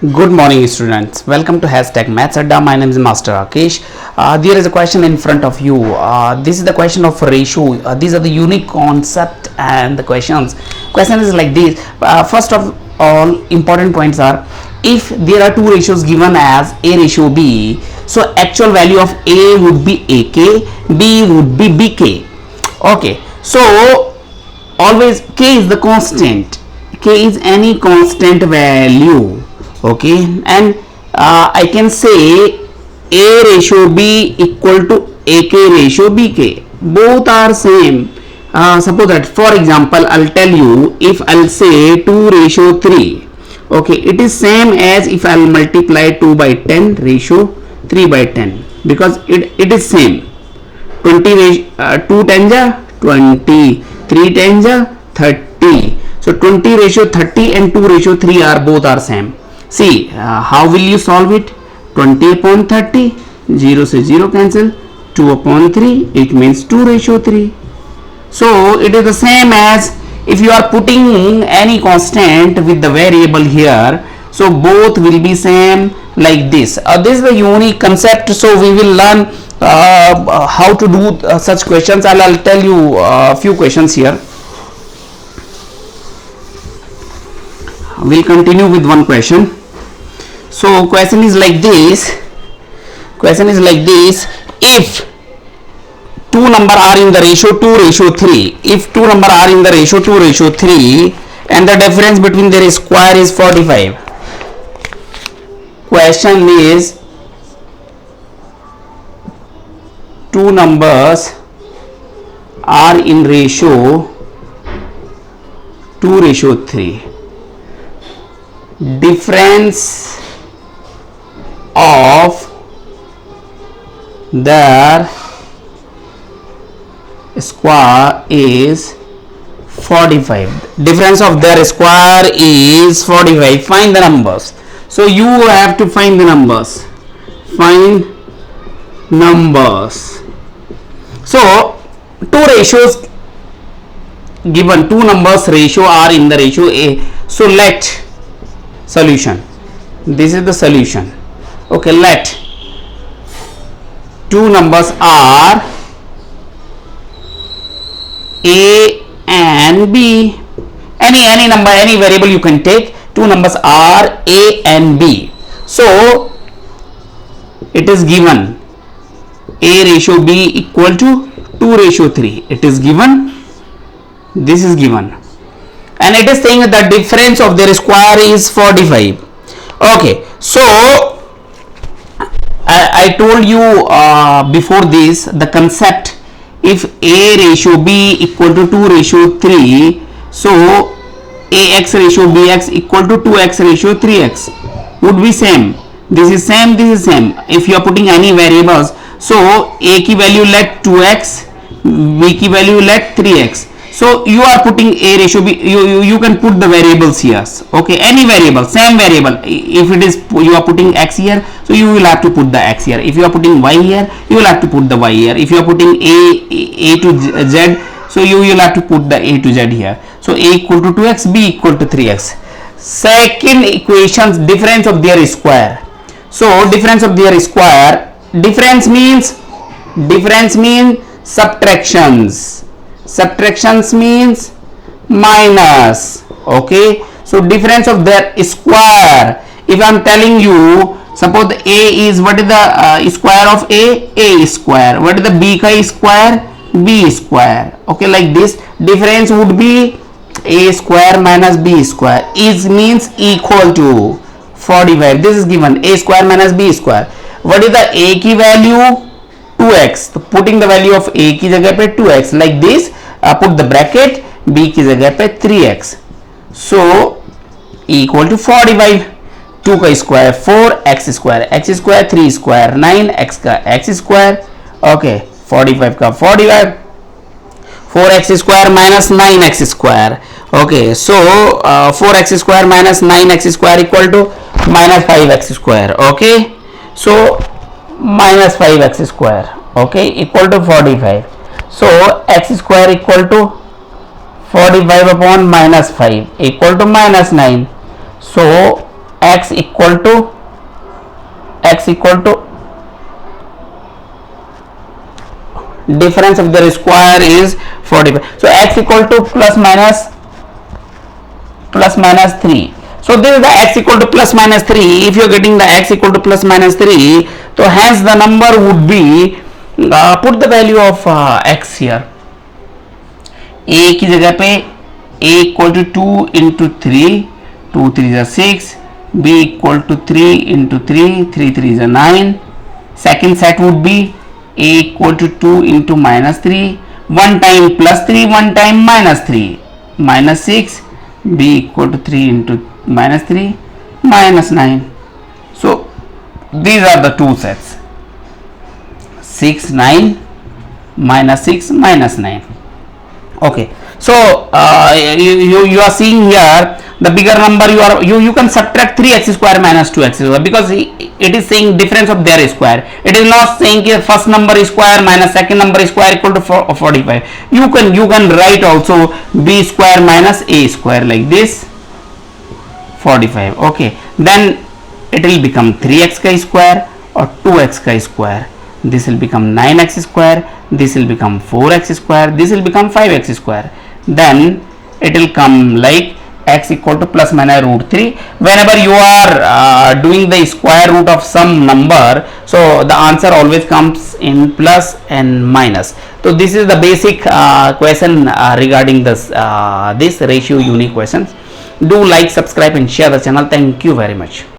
Good morning, students. Welcome to Hashtag Maths Adda. My name is Master Rakesh. There is a question in front of you. This is the question of ratio. These are the unique concept and the questions. Question is like this. First of all, important points are: if there are two ratios given as A ratio B, so actual value of A would be AK, B would be BK. Okay. So always K is the constant. K is any constant value. Okay, and I can say A ratio B equal to AK ratio BK. Both are same. Suppose that, for example, I'll tell you, if I'll say 2 ratio 3, okay, it is same as if I'll multiply 2 by 10 ratio 3 by 10, because it is same. 20 2 tens are 20, 3 tens are 30. So 20 ratio 30 and 2 ratio 3 are both are same. See, how will you solve it? 20 upon 30, 0 से 0 cancel, 2 upon 3, it means 2 ratio 3. So it is the same as if you are putting any constant with the variable here, so both will be same like this. This is the unique concept, so we will learn how to do such questions. I'll tell you a few questions here. We'll continue with one question. So question is like this. If two number are in the ratio 2 ratio 3, if two number are in the ratio 2 ratio 3 and the difference between their square is 45. Question is, two numbers are in ratio 2 ratio 3. Difference of their square is 45. Difference of their square is 45. Find the numbers. So you have to find the numbers. Find numbers. So two ratios given, two numbers ratio are in the ratio A. So let solution. This is the solution. Okay, let two numbers are A and B. Any number, any variable you can take. Two numbers are A and B. So it is given A ratio B equal to 2 ratio 3. It is given. This is given. And it is saying that the difference of their square is 45. Okay, so I told you before this the concept. If A ratio B equal to 2 ratio 3, so AX ratio BX equal to 2X ratio 3X would be same. This is same, this is same. If you are putting any variables, so A की value let 2X, B की value let 3X. So you are putting A ratio B, you can put the variables here. Okay, any variable, same variable. If it is you are putting X here, so you will have to put the X here. If you are putting Y here, you will have to put the Y here. If you are putting A to Z, so you will have to put the A to Z here. So A equal to 2X, B equal to 3X. Second equations, difference of their square. So difference of their square, difference means subtractions. Subtractions means minus. Okay, so difference of their square. If I am telling you, suppose A is, what is the square of A square. What is the B ka square? B square. Okay, like this. Difference would be A square minus B square is means equal to 45. This is given, A square minus B square. What is the A की value? 2x. तो putting the value of A की जगह पे 2x like this. Put the bracket, B की जगह पे 3x. So equal to 45. 2 का square 4x square, x square 3 square 9x का x स्क्वायर. ओके, 45 का 45, 4x square minus 9x square. Okay, so 4x square minus 9x square equal to minus 5x square. Okay, so minus 5x square, okay, equal to 45. So x square equal to 45 upon minus 5 equal to minus 9. So x equal to difference of their square is 45. So x equal to plus minus 3. So this is the x equal to plus minus 3. If you are getting the x equal to plus minus 3, so hence the number would be put the value of x here. a की जगह पे a equal to 2 into 3, 2 3 is 6, b equal to 3 into 3, 3 3 is 9. Second set would be a equal to 2 into minus 3, one time plus 3, one time minus 3, minus 6, b equal to 3 into minus 3, minus 9. So these are the two sets, 6 9, minus 6, minus 9. Okay, so you are seeing here the bigger number you can subtract 3x square minus 2x square, because it is saying difference of their square. It is not saying first number is square minus second number is square equal to 45. You can write also b square minus a square like this, 45. Okay, then it will become 3x square or 2x square. This will become 9x square, this will become 4x square, this will become 5x square. Then it will come like x equal to plus minus root 3. Whenever you are doing the square root of some number, so the answer always comes in plus and minus. So this is the basic question regarding this ratio unique questions. Do like, subscribe and share the channel. Thank you very much.